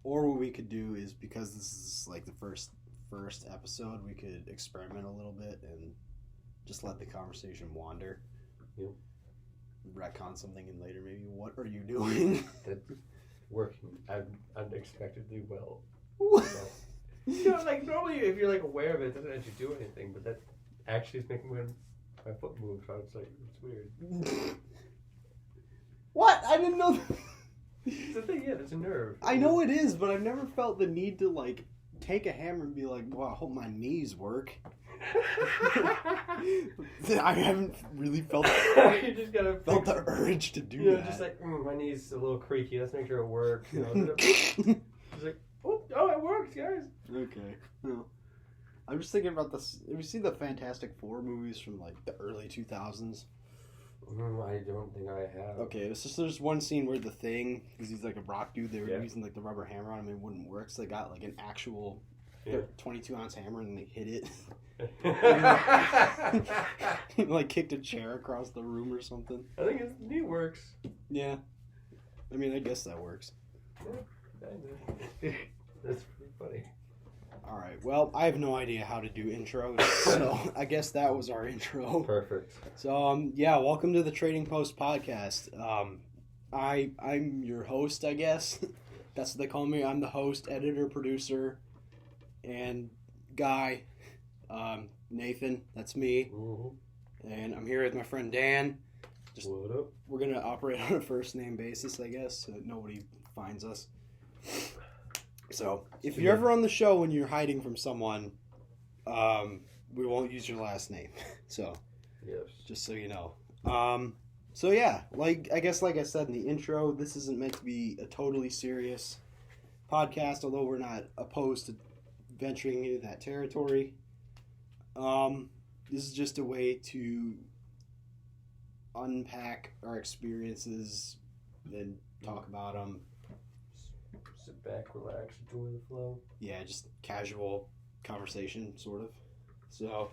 Or what we could do is, because this is like the first episode, we could experiment a little bit and just let the conversation wander. Yep. Retcon something in later, maybe. What are you doing? That's working unexpectedly well. What? Like normally if you're like aware of it, it doesn't actually do anything, but that actually is making my foot move, so it's like, it's weird. What? I didn't know that. It's a thing, yeah, it's a nerve. I know it is, but I've never felt the need to like take a hammer and be like, well, I hope my knees work. I haven't really felt You just gotta felt the urge to do you know, that. just like, my knee's a little creaky, let's make sure it works. You know, it's like, oh, it works, guys. Okay. No. I'm just thinking about this. Have you seen the Fantastic Four movies from like the early 2000s? I don't think I have. Okay, it's just there's one scene where the Thing, because he's like a rock dude, they were using like the rubber hammer on him and it wouldn't work, so they got like an actual 22-ounce hammer and they hit it. Like kicked a chair across the room or something. I think his knee works. Yeah. I mean, I guess that works. Yeah, that's pretty funny. Alright, well, I have no idea how to do intros, so I guess that was our intro. Perfect. So, yeah, welcome to the Trading Post podcast. I'm your host, I guess. That's what they call me. I'm the host, editor, producer, and guy. Nathan, that's me. Mm-hmm. And I'm here with my friend Dan. What up? We're going to operate on a first name basis, I guess, so that nobody finds us. So, if you're ever on the show and you're hiding from someone, we won't use your last name. So, yes, just so you know. So yeah, like I said in the intro, this isn't meant to be a totally serious podcast, although we're not opposed to venturing into that territory. This is just a way to unpack our experiences and talk about them. Sit back, relax, enjoy the flow. Yeah, just casual conversation, sort of. So,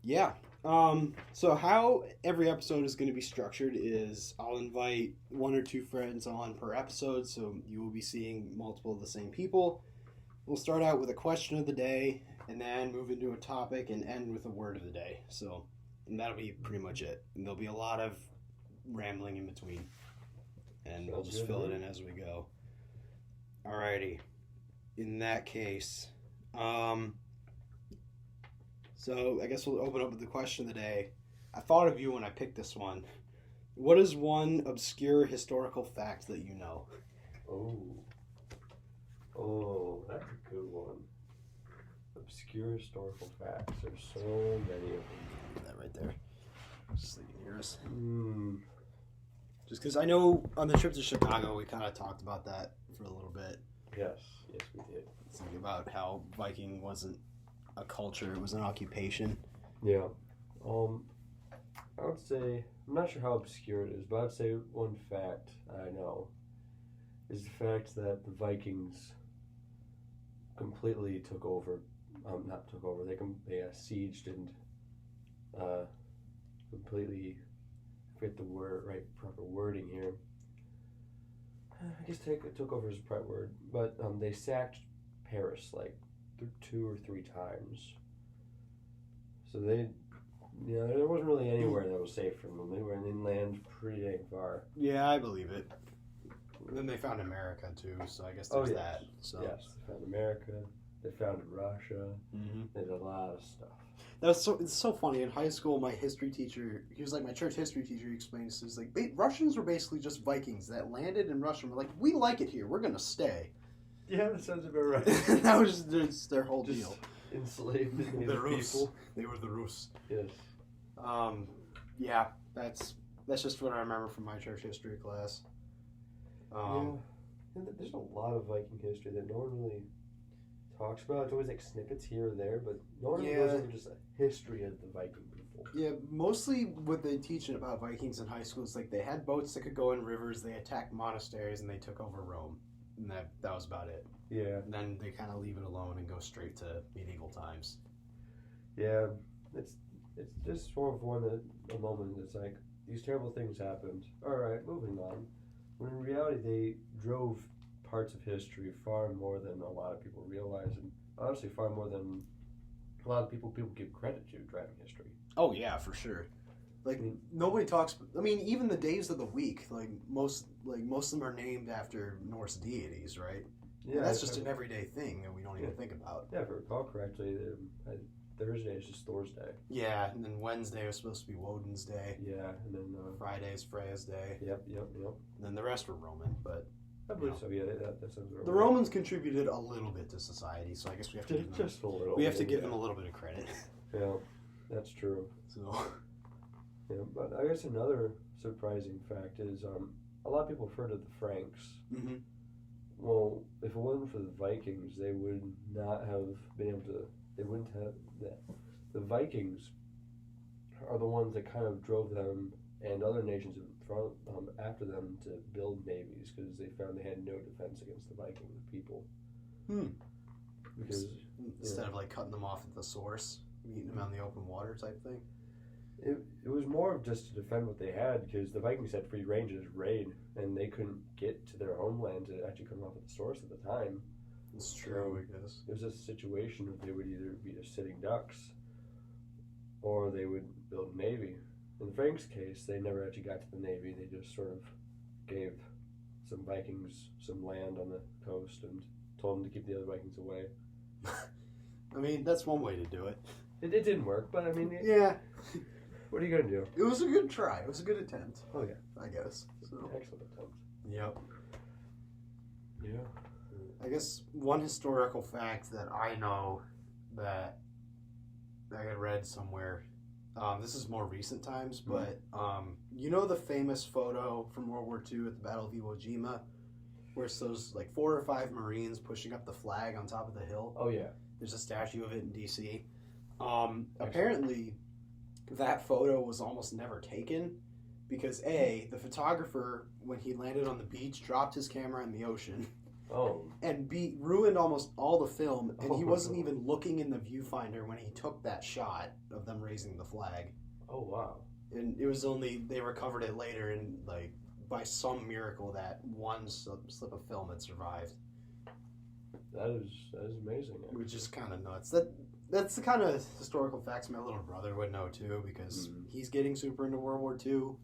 yeah. So how every episode is going to be structured is I'll invite one or two friends on per episode, so you will be seeing multiple of the same people. We'll start out with a question of the day, and then move into a topic, and end with a word of the day. So, and that'll be pretty much it. And there'll be a lot of rambling in between, and we'll just fill it in as we go. Alrighty. In that case, so I guess we'll open up with the question of the day. I thought of you when I picked this one. What is one obscure historical fact that you know? Oh, that's a good one. Obscure historical facts. There's so many of them. Put that right there. Just so you can hear us. Just because I know on the trip to Chicago, we kind of talked about that for a little bit. Yes, we did. Something about how Viking wasn't a culture, it was an occupation. Yeah. I would say, I'm not sure how obscure it is, but I'd say one fact I know is the fact that the Vikings completely took over, they sieged and completely, forget the proper wording here. I guess took over is the right word, but they sacked Paris like 2 or 3 times. So there wasn't really anywhere that was safe from them. They were inland pretty dang far. Yeah, I believe it. And then they found America too, so I guess there's that. So. Yes, they found America. They founded Russia. Mm-hmm. There's a lot of stuff. It's so funny. In high school, my history teacher, he was like my church history teacher, he explained this. He was like, Russians were basically just Vikings that landed in Russia and were like, we like it here, we're going to stay. Yeah, that sounds about right. That was just their whole deal. Enslaved the Rus. people. They were the Rus. Yes. Yeah, that's just what I remember from my church history class. And there's a lot of Viking history that no one really talks about. It's always like snippets here or there, but no one really goes over just a history of the Viking people. Yeah, mostly what they teach about Vikings in high school is like they had boats that could go in rivers, they attacked monasteries, and they took over Rome. And that was about it. Yeah. And then they kind of leave it alone and go straight to medieval times. Yeah, it's just sort of a moment that's like, these terrible things happened. All right, moving on. When in reality, they drove parts of history far more than a lot of people realize, and honestly far more than a lot of people give credit to driving history. Oh yeah, for sure. Like nobody talks. I mean, even the days of the week, most of them are named after Norse deities, right? Yeah, and that's just an everyday thing that we don't even think about. Yeah, if I recall correctly, Thursday is just Thor's day. Yeah, and then Wednesday was supposed to be Woden's day. Yeah, and then Friday is Freya's day. Yep. And then the rest were Roman, but I believe so. Yeah, that sounds right. The Romans contributed a little bit to society, so I guess we have to give them just a little. We have to give them a little bit of credit. Yeah, that's true. So. Yeah, but I guess another surprising fact is a lot of people have heard of the Franks. Mm-hmm. Well, if it wasn't for the Vikings, they would not have been able to. They wouldn't have that. The Vikings are the ones that kind of drove them and other nations after them to build navies because they found they had no defense against the Viking people. Because instead of cutting them off at the source, eating them out in the open water type thing. It was more of just to defend what they had because the Vikings had free range to raid and they couldn't get to their homeland to actually come off at the source at the time. It's true, I guess. It was a situation where they would either be just sitting ducks or they would build a navy. In the Franks' case, they never actually got to the navy. They just sort of gave some Vikings some land on the coast and told them to keep the other Vikings away. I mean, that's one way to do it. It didn't work, but I mean... Yeah. What are you going to do? It was a good try. It was a good attempt. Oh, yeah. I guess. So. Excellent attempt. Yep. Yeah. I guess one historical fact that I know that I had read somewhere, this is more recent times, but you know the famous photo from World War II at the Battle of Iwo Jima, where it's those 4 or 5 Marines pushing up the flag on top of the hill? Oh, yeah. There's a statue of it in D.C. Apparently, that photo was almost never taken because the photographer, when he landed on the beach, dropped his camera in the ocean. Oh. And ruined almost all the film, and he wasn't even looking in the viewfinder when he took that shot of them raising the flag. Oh, wow. And it was only, they recovered it later, and by some miracle, that one slip of film had survived. That is amazing. Actually. Which is kind of nuts. That's the kind of historical facts my little brother would know, too, because he's getting super into World War II.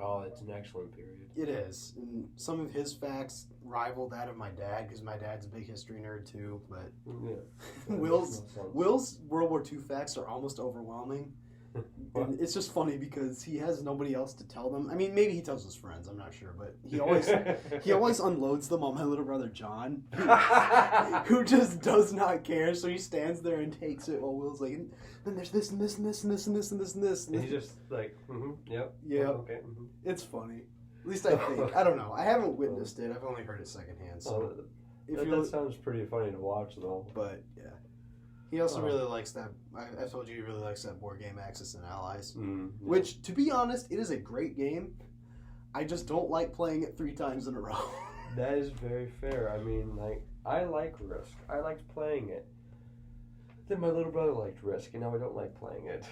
Oh, it's an excellent period. It is. And some of his facts rival that of my dad, because my dad's a big history nerd, too. But Will's World War II facts are almost overwhelming. And it's just funny because he has nobody else to tell them. I mean, maybe he tells his friends, I'm not sure, but he always unloads them on my little brother John, who just does not care. So he stands there and takes it while Will's like, and there's this and this and this and this and this and this and this. And he's just like, yep. Yeah. Oh, okay. It's funny. At least I think. I don't know. I haven't witnessed it. I've only heard it secondhand. So that sounds pretty funny to watch, though. But yeah. He also really likes that. I told you he really likes that board game Axis and Allies. Which, to be honest, it is a great game. I just don't like playing it 3 times in a row. That is very fair. I mean, I like Risk. I liked playing it. Then my little brother liked Risk, and now I don't like playing it.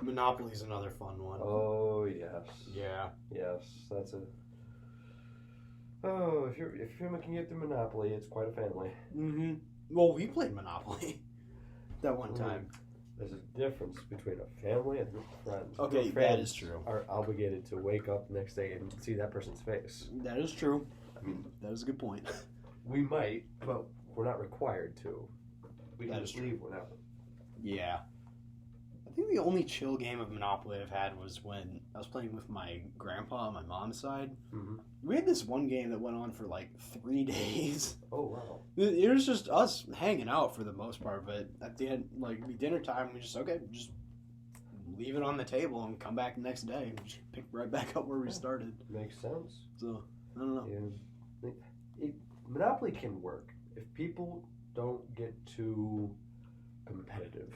Monopoly's another fun one. Oh, yes. Yeah. Yes, that's a... Oh, if you're making it through Monopoly, it's quite a family. Mm-hmm. Well, we played Monopoly that one time. There's a difference between a family and a group of friends. Okay, that is true. Are obligated to wake up the next day and see that person's face. That is true. I mean, that is a good point. We might, but we're not required to. We can just leave whenever. Yeah. I think the only chill game of Monopoly I've had was when I was playing with my grandpa on my mom's side. Mm-hmm. We had this one game that went on for 3 days. Oh, wow. It was just us hanging out for the most part, but at the end, dinner time, we just leave it on the table and come back the next day and just pick right back up where we started. Makes sense. So, I don't know. Yeah. Monopoly can work if people don't get too competitive.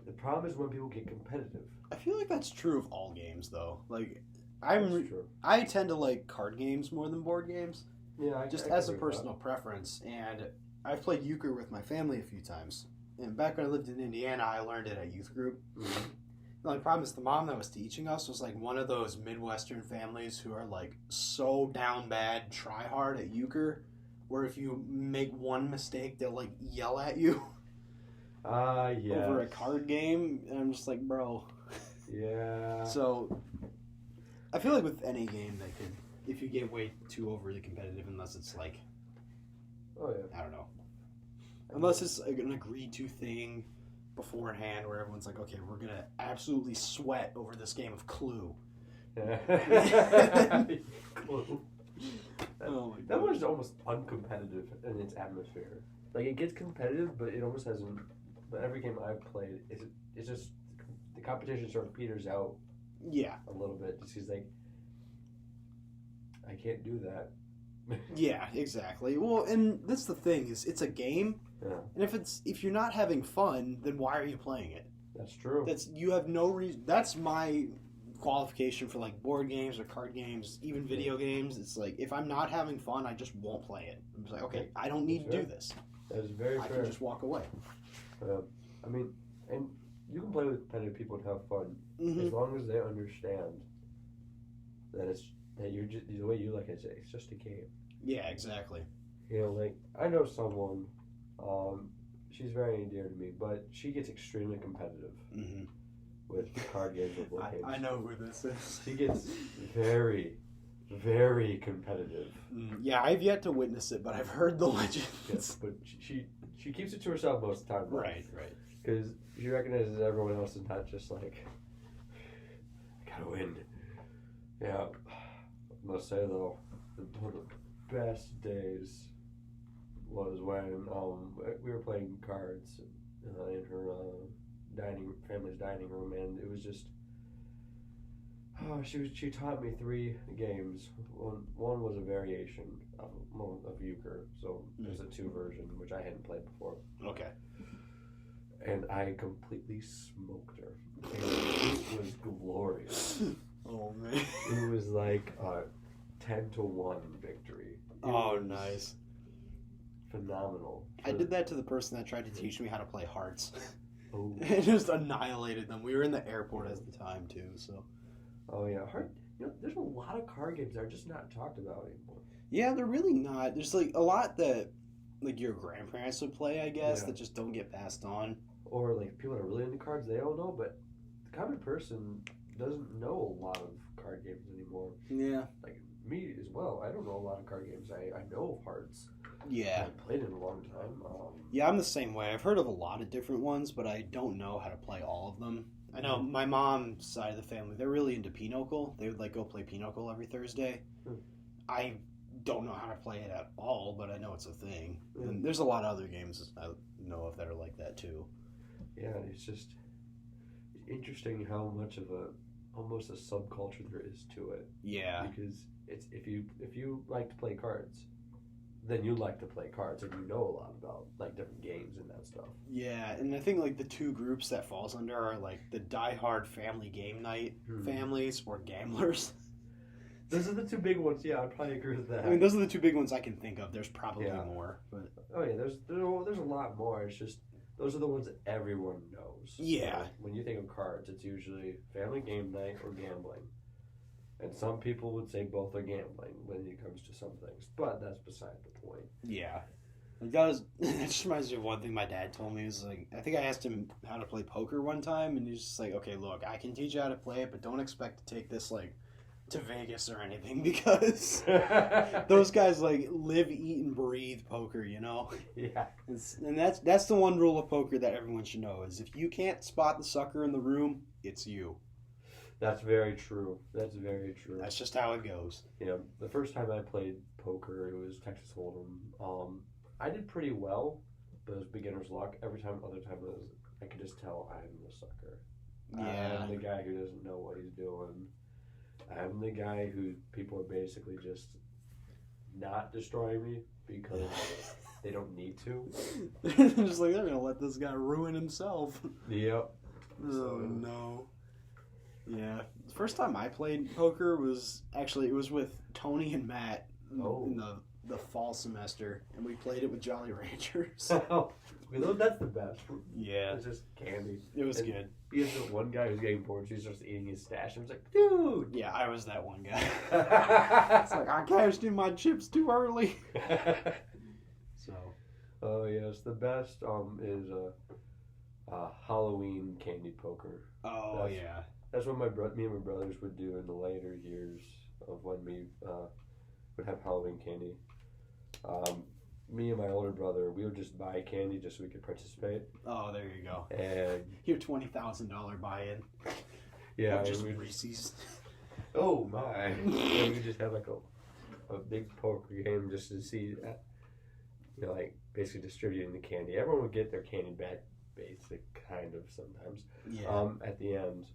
The problem is when people get competitive. I feel like that's true of all games, though. I tend to like card games more than board games. Yeah, as a personal preference. And I've played euchre with my family a few times. And back when I lived in Indiana, I learned it at youth group. Mm-hmm. the only problem is the mom that was teaching us was like one of those Midwestern families who are like so down bad, try hard at euchre, where if you make one mistake, they'll like yell at you over a card game, and I'm just like, bro. Yeah. So I feel like with any game that could, if you get way too overly competitive, unless it's like, oh yeah, I don't know, unless it's like an agreed to thing beforehand where everyone's like, okay, we're gonna absolutely sweat over this game of Clue. Clue. Oh my That one's almost uncompetitive in its atmosphere. Like it gets competitive, but it almost hasn't. But every game I've played, it's just the competition sort of peters out. Yeah. A little bit. Just he's like, I can't do that. Yeah, exactly. Well, and that's the thing is, it's a game, and if you're not having fun, then why are you playing it? That's true. You have no reason. That's my qualification for like board games or card games, even video games. It's like if I'm not having fun, I just won't play it. I'm just like, okay, I don't need to do this. That is very fair. I can just walk away. I mean, and you can play with competitive people and have fun as long as they understand that you're just the way you like it. It's just a game. Yeah, exactly. You know, like I know someone. She's very dear to me, but she gets extremely competitive with card games or board games. I know who this is. She gets very, very competitive. Yeah, I've yet to witness it, but I've heard the legends. Yes, but she keeps it to herself most of the time. Right. Because she recognizes everyone else is not just like, I gotta win. Yeah, I must say though, one of the best days was when we were playing cards in her family's dining room, and it was just she taught me 3 games. One was a variation of euchre, so there's a 2 version which I hadn't played before. Okay. And I completely smoked her. And it was glorious. Oh man. It was like a 10-1 victory. Nice. Phenomenal. I did that to the person that tried to teach me how to play hearts. Oh. It just annihilated them. We were in the airport at the time too, so. Oh yeah, there's a lot of card games that are just not talked about anymore. Yeah, they're really not. There's like a lot that like your grandparents would play, I guess, that just don't get passed on. Or like people that are really into cards, they don't know, but the common person doesn't know a lot of card games anymore. Yeah. Like me as well. I don't know a lot of card games. I know of Hearts. Yeah. I haven't played in a long time. Yeah, I'm the same way. I've heard of a lot of different ones, but I don't know how to play all of them. I know my mom's side of the family, they're really into Pinochle. They would like go play Pinochle every Thursday. I don't know how to play it at all, but I know it's a thing. And there's a lot of other games I know of that are like that too. Yeah, it's just interesting how much of almost a subculture there is to it. Yeah. Because it's if you like to play cards, then you like to play cards and you know a lot about like different games and that stuff. Yeah, and I think like the 2 groups that falls under are like the diehard family game night families or gamblers. Those are the 2 big ones. Yeah, I'd probably agree with that. I mean, those are the 2 big ones I can think of. There's probably more, but there's a lot more. It's just those are the ones that everyone knows. Yeah. When you think of cards, it's usually family game night or gambling. And some people would say both are gambling when it comes to some things, but that's beside the point. Yeah. That just reminds me of one thing my dad told me. Was like, I think I asked him how to play poker one time, and he's just like, okay, look, I can teach you how to play it, but don't expect to take this like to Vegas or anything, because those guys like live, eat, and breathe poker, you know? Yeah. And that's the one rule of poker that everyone should know is if you can't spot the sucker in the room, it's you. That's very true. That's very true. That's just how it goes. You know, the first time I played poker, it was Texas Hold'em. I did pretty well, but it was beginner's luck. Other time I could just tell I'm the sucker. Yeah. I'm the guy who doesn't know what he's doing. I'm the guy who people are basically just not destroying me because they don't need to. Just like, they're going to let this guy ruin himself. Yep. Oh, no. Yeah. The first time I played poker was, actually, it was with Tony and Matt in the fall semester, and we played it with Jolly Ranchers. That's the best. Yeah. It's just candy. It was And good. He has the one guy who's getting bored, so he starts eating his stash. And I was like, dude! Yeah, I was that one guy. It's like, I cashed in my chips too early. So. Oh, yes. The best is Halloween candy poker. Oh, yeah. That's what me and my brothers would do in the later years of when we would have Halloween candy. Me and my older brother, we would just buy candy just so we could participate. Oh, there you go. And your $20,000 buy-in. yeah, Just Reese's. Oh my! And we just had like a big poker game just to see that, like basically distributing the candy. Everyone would get their candy back, basic kind of sometimes. Yeah. At the end,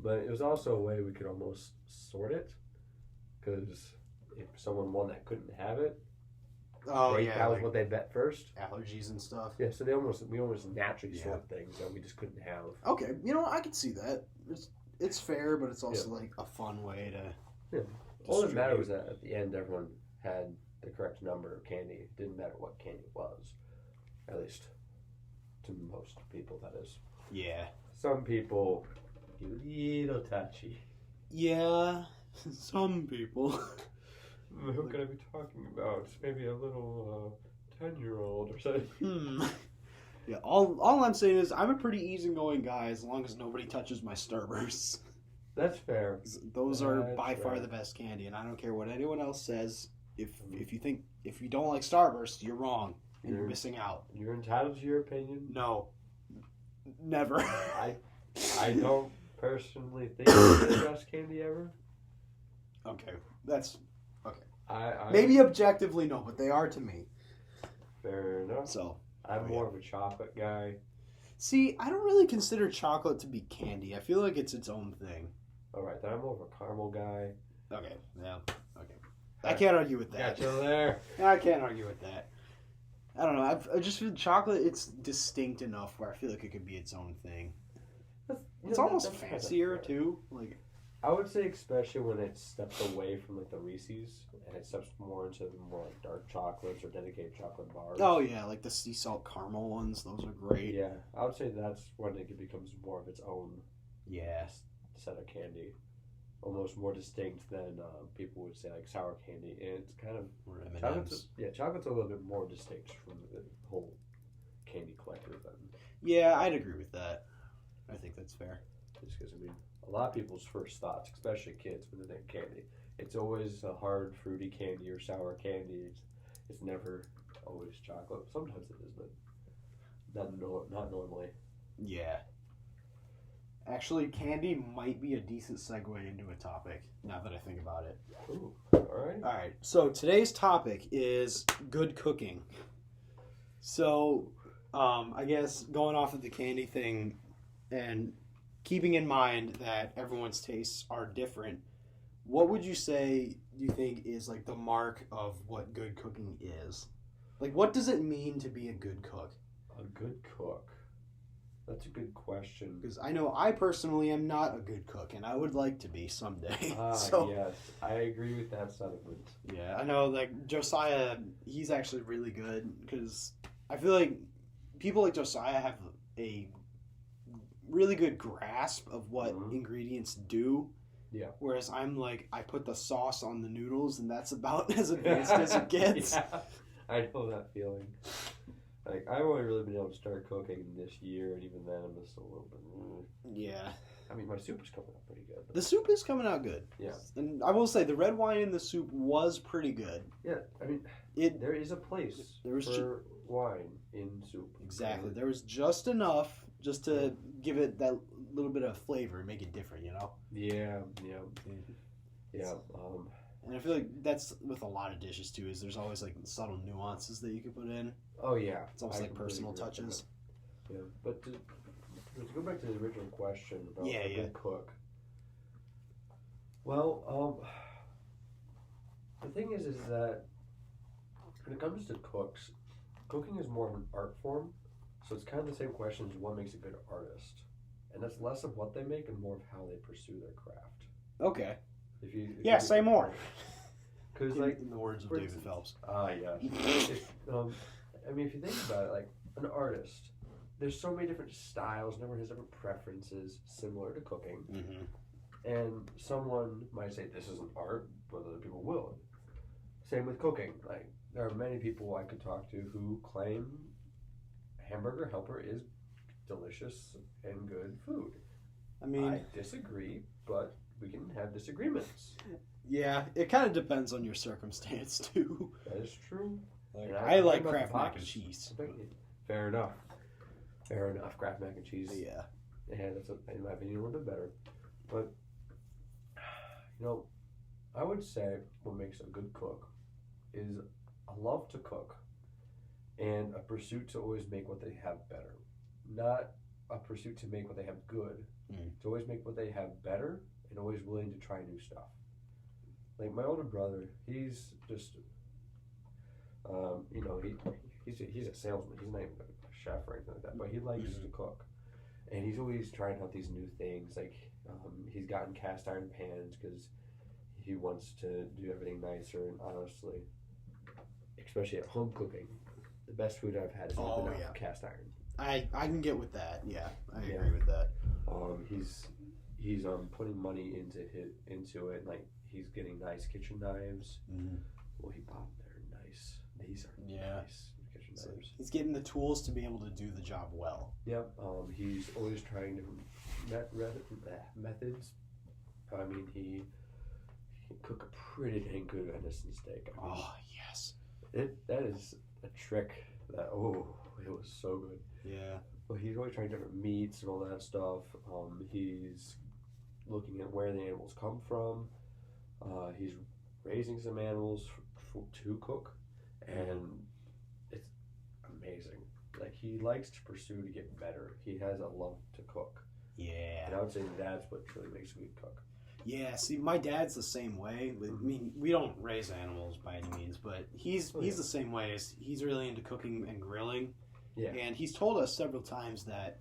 but it was also a way we could almost sort it, because if someone won that couldn't have it. Oh, yeah. That was what they bet first. Allergies and stuff. Yeah, so we almost naturally sort things that we just couldn't have. Okay, I can see that. It's fair, but it's also like a fun way to. Yeah. All that mattered was that at the end, everyone had the correct number of candy. It didn't matter what candy it was, at least to most people. That is. Yeah. Some people get a little touchy. Yeah, some people. Who could I be talking about? Maybe a little 10-year-old or something. Yeah, all I'm saying is I'm a pretty easygoing guy as long as nobody touches my Starbursts. That's fair. Those are by far the best candy, and I don't care what anyone else says. If you don't like Starbursts, you're wrong and you're missing out. You're entitled to your opinion. No, never. I don't personally think it's the best candy ever. Okay, that's okay. I maybe objectively no, but they are to me. Fair enough. So I'm more of a chocolate guy. See, I don't really consider chocolate to be candy. I feel like it's its own thing. All right, then I'm more of a caramel guy. Okay, yeah, okay. I can't argue with that. Got you there. I can't argue with that. I don't know. I just feel chocolate. It's distinct enough where I feel like it could be its own thing. It's almost fancier too. Like I would say, especially when it steps away from like the Reese's and it steps more into the more like dark chocolates or dedicated chocolate bars. Oh yeah, like the sea salt caramel ones. Those are great. Yeah, I would say that's when it becomes more of its own. Yeah. Set of candy, almost more distinct than people would say like sour candy. And it's kind of chocolate's a little bit more distinct from the whole candy collector than. Yeah, I'd agree with that. I think that's fair. Just because a lot of people's first thoughts, especially kids, when they think candy, it's always a hard fruity candy or sour candy. It's never always chocolate. Sometimes it is, but not normally. Yeah. Actually, candy might be a decent segue into a topic, now that I think about it. Ooh, all right. So today's topic is good cooking. So, I guess going off of the candy thing and keeping in mind that everyone's tastes are different, what would you say you think is like the mark of what good cooking is? Like, what does it mean to be a good cook? A good cook? That's a good question. Because I know I personally am not a good cook, and I would like to be someday. Yes, I agree with that sentiment. Yeah, I know, like, Josiah, he's actually really good, because I feel like people like Josiah have a really good grasp of what ingredients do. Yeah. Whereas I'm like, I put the sauce on the noodles, and that's about as advanced as it gets. Yeah, I know that feeling. Like, I've only really been able to start cooking this year, and even then I'm just a little bit. Yeah. I mean, my soup is coming out pretty good. The soup is coming out good. Yeah. And I will say, the red wine in the soup was pretty good. Yeah, I mean, there is a place for wine in soup. Exactly. There was just enough just to give it that little bit of flavor and make it different, you know? Yeah. And I feel like that's with a lot of dishes too, is there's always like subtle nuances that you can put in. Oh yeah. It's almost like personal touches. Yeah, but to go back to the original question about a good cook. Well, the thing is that when it comes to cooks, cooking is more of an art form, so it's kind of the same question as what makes a good artist, and that's less of what they make and more of how they pursue their craft. Okay. Say more. Because, like, in the words of for David instance- Phelps. Yeah. I mean, if you think about it, like, an artist, there's so many different styles, and everyone has different preferences similar to cooking. Mm-hmm. And someone might say this isn't art, but other people will. Same with cooking. Like, there are many people I could talk to who claim Hamburger Helper is delicious and good food. I mean, I disagree, but we can have disagreements. yeah, it kind of depends on your circumstance too. That is true. Like, And I like about Kraft the mac and box. cheese. Fair enough. Fair enough. Kraft mac and cheese. Yeah. Yeah, that's in my opinion a little bit better. But I would say what makes a good cook is a love to cook and a pursuit to always make what they have better. Not a pursuit to make what they have good. To always make what they have better and always willing to try new stuff. Like my older brother, he's just, he's a salesman. He's not even a chef or anything like that, but he likes to cook. And he's always trying out these new things. Like he's gotten cast iron pans because he wants to do everything nicer. And honestly, especially at home cooking, the best food I've had is been out of cast iron. I can get with that. Yeah, I agree with that. He's putting money into it. Like he's getting nice kitchen knives. Mm-hmm. Well, he bought they're nice. These are nice kitchen knives. He's getting the tools to be able to do the job well. Yep. He's always trying different methods. I mean, he can cook a pretty dang good venison steak. I mean, yes. That is a trick. It was so good. Yeah. But he's always trying different meats and all that stuff. He's looking at where the animals come from. He's raising some animals to cook, and it's amazing. Like he likes to pursue to get better. He has a love to cook. Yeah. And I would say that's what really makes a good cook. Yeah, see, my dad's the same way. I mean, we don't raise animals by any means, but he's the same way. He's really into cooking and grilling. Yeah. And he's told us several times that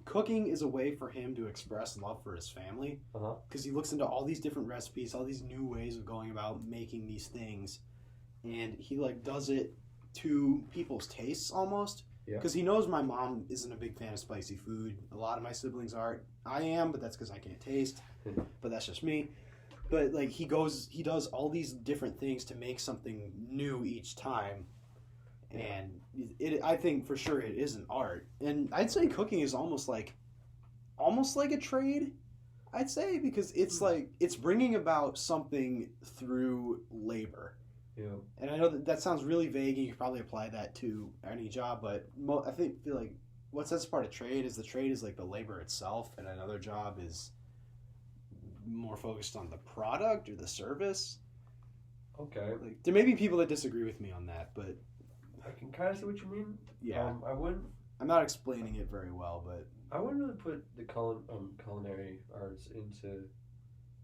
cooking is a way for him to express love for his family. Because he looks into all these different recipes, all these new ways of going about making these things, and he does it to people's tastes almost. Because he knows my mom isn't a big fan of spicy food. A lot of my siblings aren't. I am, but that's because I can't taste. But that's just me. But he does all these different things to make something new each time. And I think for sure it is an art. And I'd say cooking is almost like a trade. I'd say, because it's bringing about something through labor. Yeah. And I know that sounds really vague, and you could probably apply that to any job, but I feel like what sets apart a trade is the labor itself, and another job is more focused on the product or the service. Okay. There may be people that disagree with me on that, but I can kind of see what you mean. Yeah. I'm not explaining it very well, but I wouldn't really put the culinary arts into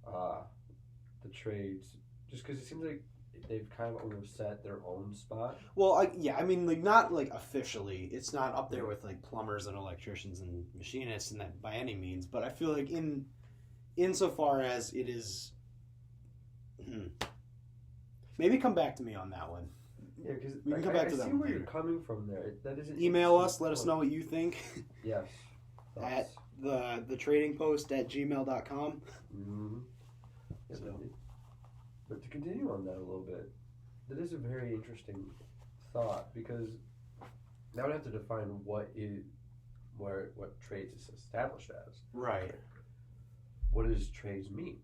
the trades, just because it seems like they've kind of almost set their own spot. Well, I mean, not officially. It's not up there with plumbers and electricians and machinists and that by any means. But I feel like insofar as it is, maybe come back to me on that one. Yeah, because we can come back to that. I see where you're coming from there. That isn't. Email us. Let us know what you think. Yes. At the trading post at gmail.com. Mm-hmm. But to continue on that a little bit, that is a very interesting thought, because now would have to define what trades is established as. Right. What does trades mean?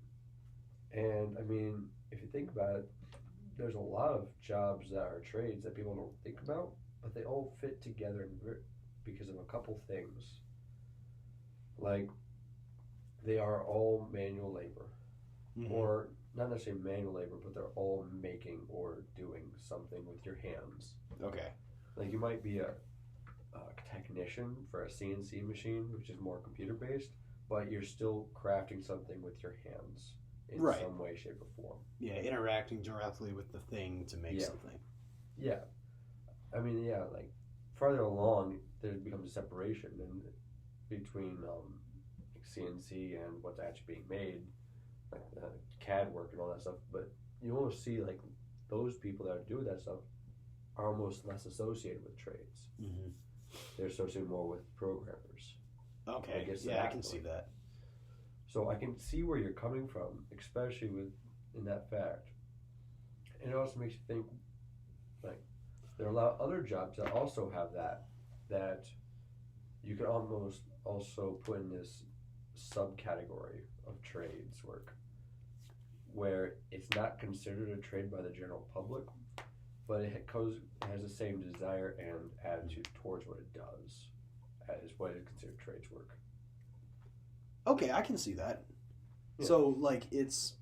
And I mean, if you think about it, there's a lot of jobs that are trades that people don't think about, but they all fit together because of a couple things. Like, they are all manual labor. Mm-hmm. Or not necessarily manual labor, but they're all making or doing something with your hands. Okay. Like, you might be a technician for a CNC machine, which is more computer-based, but you're still crafting something with your hands in some way, shape, or form. Yeah, interacting directly with the thing to make something. Yeah. I mean, farther along, there becomes a separation between CNC and what's actually being made, like CAD work and all that stuff. But you almost see those people that do that stuff are almost less associated with trades. Mm-hmm. They're associated more with programmers. Okay. I can see that. So I can see where you're coming from, especially in that fact. And it also makes you think, like, there are a lot of other jobs that also have that you could almost also put in this subcategory of trades work, where it's not considered a trade by the general public, but it has the same desire and attitude towards what it does as what is considered trades work. Okay, I can see that. Yeah. So, like, it's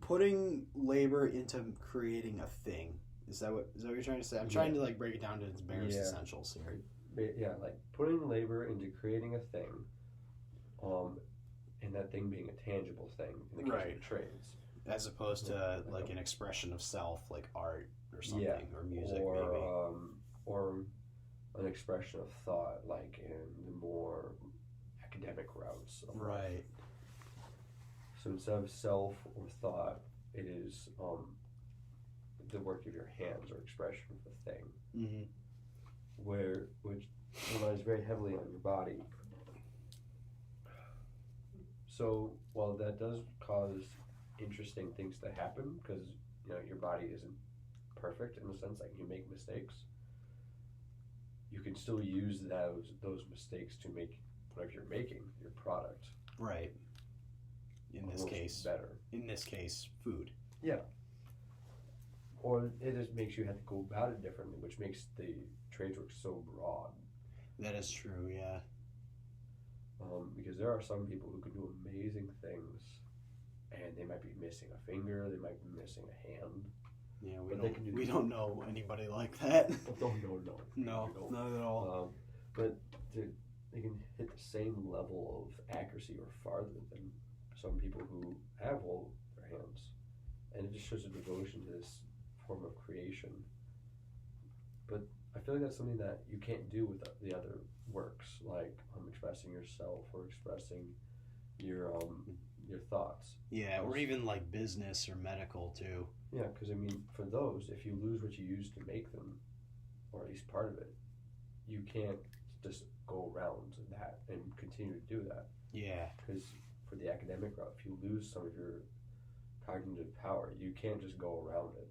putting labor into creating a thing. Is that what you're trying to say? I'm trying to like break it down to its barest essentials here. Yeah, like putting labor into creating a thing, and that thing being a tangible thing in the case of trades, as opposed to like an expression of self, like art or something, or music, maybe, or an expression of thought, like in the more academic routes. Right. So instead of self or thought, it is the work of your hands or expression of the thing, which relies very heavily on your body. So while that does cause interesting things to happen, because your body isn't perfect in the sense like you make mistakes, you can still use those mistakes to make whatever you're making your product. Right. In this case, better. In this case, food. Yeah. Or it just makes you have to go about it differently, which makes the trades work so broad. That is true, yeah. Because there are some people who can do amazing things, and they might be missing a finger, they might be missing a hand. Yeah, we don't know anybody like that. No, not at all. But they can hit the same level of accuracy or farther than some people who have all their hands, and it just shows a devotion to this form of creation. But I feel like that's something that you can't do with the other works, like expressing yourself or expressing your thoughts. Yeah, or even like business or medical too. Yeah, because I mean, for those, if you lose what you used to make them, or at least part of it, you can't just go around that and continue to do that. Yeah. Because for the academic route, if you lose some of your cognitive power, you can't just go around it.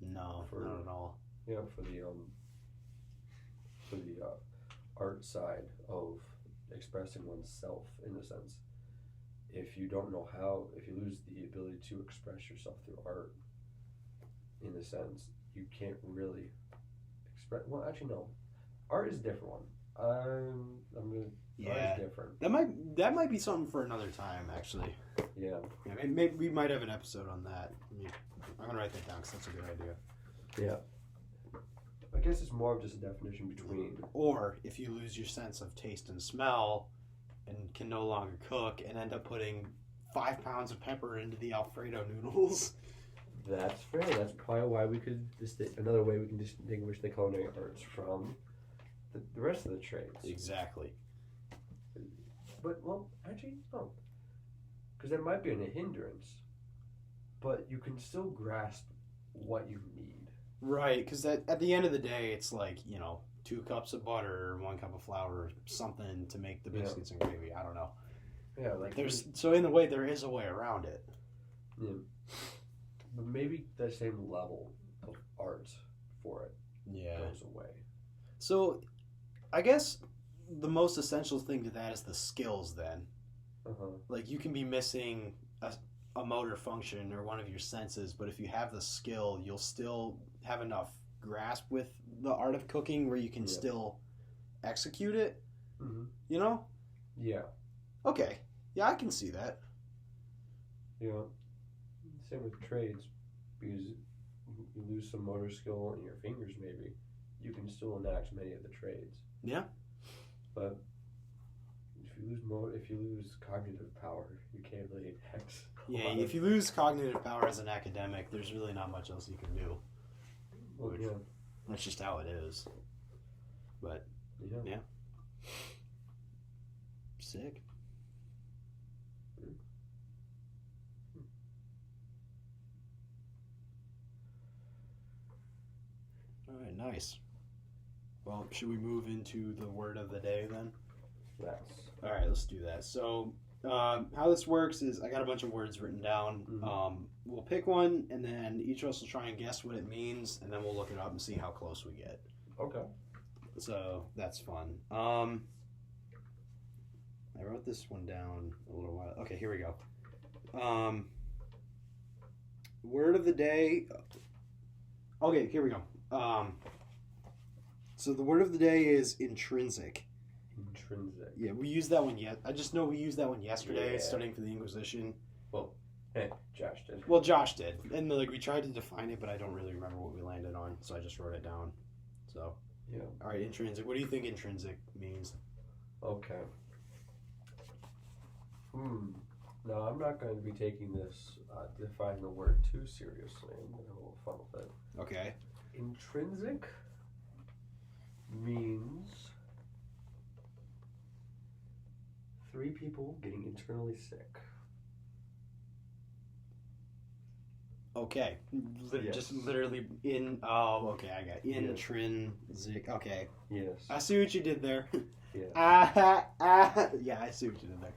No, not at all. Yeah, for the art side of expressing oneself, in a sense, if you don't know how, if you lose the ability to express yourself through art, in a sense, you can't really express. Well, actually, no. Art is a different one. Art is different. That might be something for another time, actually. Yeah. Maybe we might have an episode on that. I'm gonna write that down because that's a good idea. Yeah. I guess it's more of just a definition between. Or if you lose your sense of taste and smell, and can no longer cook, and end up putting 5 pounds of pepper into the Alfredo noodles. That's fair. That's probably why we could another way we can distinguish the culinary arts from the rest of the trades. Exactly. But, well, actually, no. Because there might be a hindrance, but you can still grasp what you need. Right, because at the end of the day, it's like, 2 cups of butter, 1 cup of flour, something to make the biscuits and gravy. I don't know. Yeah, like so in a way, there is a way around it. Yeah. But maybe the same level of art for it goes away. So, I guess the most essential thing to that is the skills then. Like, you can be missing a motor function or one of your senses, but if you have the skill, you'll still have enough grasp with the art of cooking where you can still execute it. Yeah. Okay. Yeah, I can see that. Same with trades, because you lose some motor skill in your fingers, maybe you can still enact many of the trades. Yeah. But if you lose cognitive power, you can't really enact. Yeah, if you lose cognitive power as an academic, there's really not much else you can do. Well, That's just how it is. But yeah. Sick. Yeah. All right, nice. Well, should we move into the word of the day then? Yes. All right, let's do that. So, how this works is I got a bunch of words written down. Mm-hmm. We'll pick one, and then each of us will try and guess what it means, and then we'll look it up and see how close we get. Okay. So that's fun. I wrote this one down a little while. Okay, here we go. Word of the day. Okay, here we go. So the word of the day is intrinsic. Intrinsic. Yeah, we used that one yet. I just know we used that one yesterday, Yeah. studying for the Inquisition. Well, Josh did. Well, Josh did, and we tried to define it, but I don't really remember what we landed on, so I just wrote it down. So, yeah. All right, intrinsic. What do you think intrinsic means? Okay. No, I'm not going to be taking this defining the word too seriously. I'm going to have a little fun with it. Okay. Intrinsic means 3 people getting internally sick. Okay. Yes. Just literally in. Oh, okay. I got intrinsic. Okay. Yes. I see what you did there. Yeah. Yeah, I see what you did there.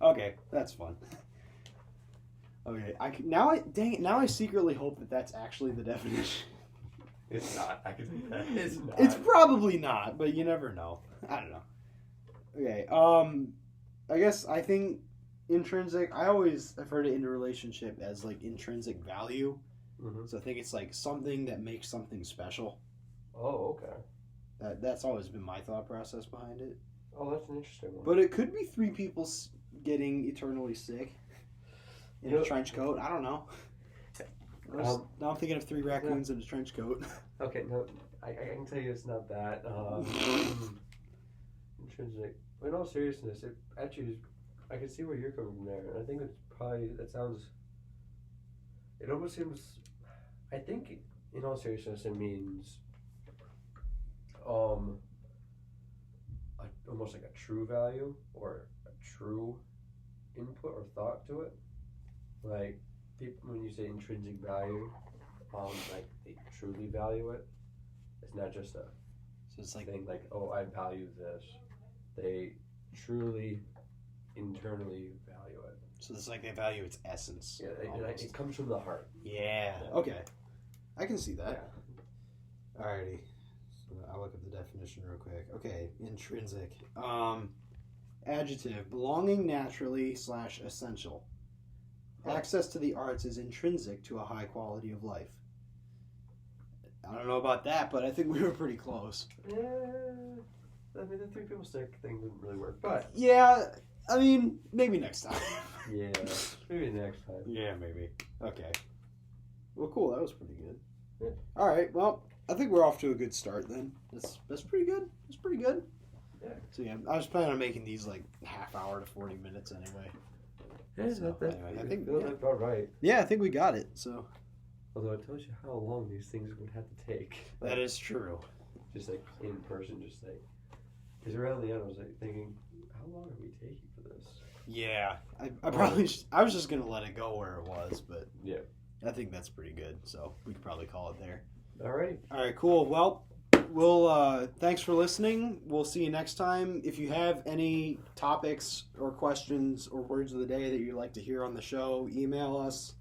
Okay, that's fun. Okay, now I secretly hope that that's actually the definition. It's not. I can see that. It's not. It's probably not, but you never know. I don't know. Okay. I think intrinsic. I always have heard it in a relationship as intrinsic value. Mm-hmm. So I think it's something that makes something special. Oh, okay. That's always been my thought process behind it. Oh, that's an interesting one. But it could be 3 people getting eternally sick in a trench coat. I don't know. Now I'm thinking of 3 raccoons in a trench coat. Okay, no, I can tell you it's not that. Intrinsic. In all seriousness, it actually is, I can see where you're coming from there. And I think it's probably, it almost seems, I think in all seriousness it means almost like a true value or a true input or thought to it. Like people, when you say intrinsic value, they truly value it. It's not just a thing like, oh, I value this. They truly internally value it. So it's they value its essence. Yeah, it comes from the heart. Yeah. Okay. I can see that. Yeah. Alrighty. So I'll look up the definition real quick. Okay, intrinsic. Adjective, belonging naturally / essential. Access to the arts is intrinsic to a high quality of life. I don't know about that, but I think we were pretty close. Yeah, I mean, the 3 people stick thing didn't really work, but... Yeah, I mean, maybe next time. Yeah, maybe next time. Yeah, maybe. Okay. Well, cool, that was pretty good. Yeah. Alright, well, I think we're off to a good start then. That's pretty good. That's pretty good. Yeah. So yeah, I was planning on making these half hour to 40 minutes anyway. Yeah, So, anyway, I think that's about right. Yeah, I think we got it. So Although it tells you how long these things would have to take. that is true. Just in person, because around the end I was thinking, how long are we taking for this? Yeah, I probably I was just gonna let it go where it was, but yeah, I think that's pretty good. So we could probably call it there. Alrighty. All right, cool. Well, we'll thanks for listening. We'll see you next time. If you have any topics or questions or words of the day that you'd like to hear on the show, email us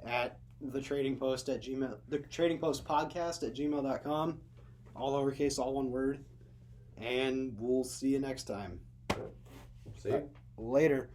at thetradingpostpodcast@gmail.com. All lowercase, all one word. And we'll see you next time. See you. Later.